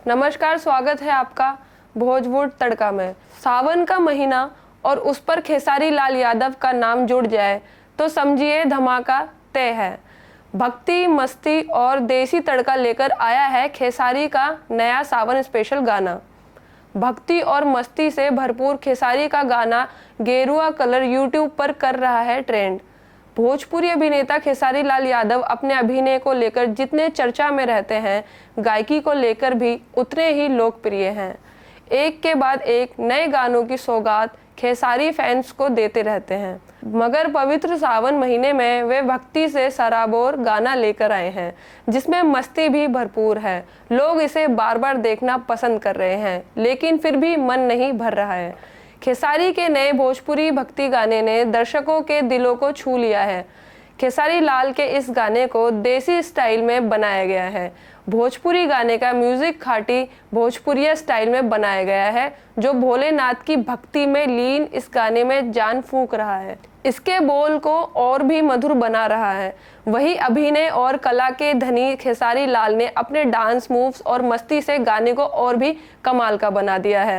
नमस्कार, स्वागत है आपका भोजपुर तड़का में। सावन का महीना और उस पर खेसारी लाल यादव का नाम जुड़ जाए तो समझिए धमाका तय है। भक्ति, मस्ती और देसी तड़का लेकर आया है खेसारी का नया सावन स्पेशल गाना। भक्ति और मस्ती से भरपूर खेसारी का गाना गेरुआ कलर यूट्यूब पर कर रहा है ट्रेंड। भोजपुरी अभिनेता खेसारी लाल यादव अपने अभिनय को लेकर जितने चर्चा में रहते हैं, गायकी को लेकर भी उतने ही लोकप्रिय हैं। एक के बाद एक नए गानों की सौगात खेसारी फैंस को देते रहते हैं, मगर पवित्र सावन महीने में वे भक्ति से सराबोर गाना लेकर आए हैं, जिसमें मस्ती भी भरपूर है। लोग इसे बार बार देखना पसंद कर रहे हैं, लेकिन फिर भी मन नहीं भर रहा है। खेसारी के नए भोजपुरी भक्ति गाने ने दर्शकों के दिलों को छू लिया है। खेसारी लाल के इस गाने को देसी स्टाइल में बनाया गया है। भोजपुरी गाने का म्यूजिक खाटी भोजपुरिया स्टाइल में बनाया गया है, जो भोलेनाथ की भक्ति में लीन इस गाने में जान फूंक रहा है। इसके बोल को और भी मधुर बना रहा है। वही अभिनय और कला के धनी खेसारी लाल ने अपने डांस मूव्स और मस्ती से गाने को और भी कमाल का बना दिया है।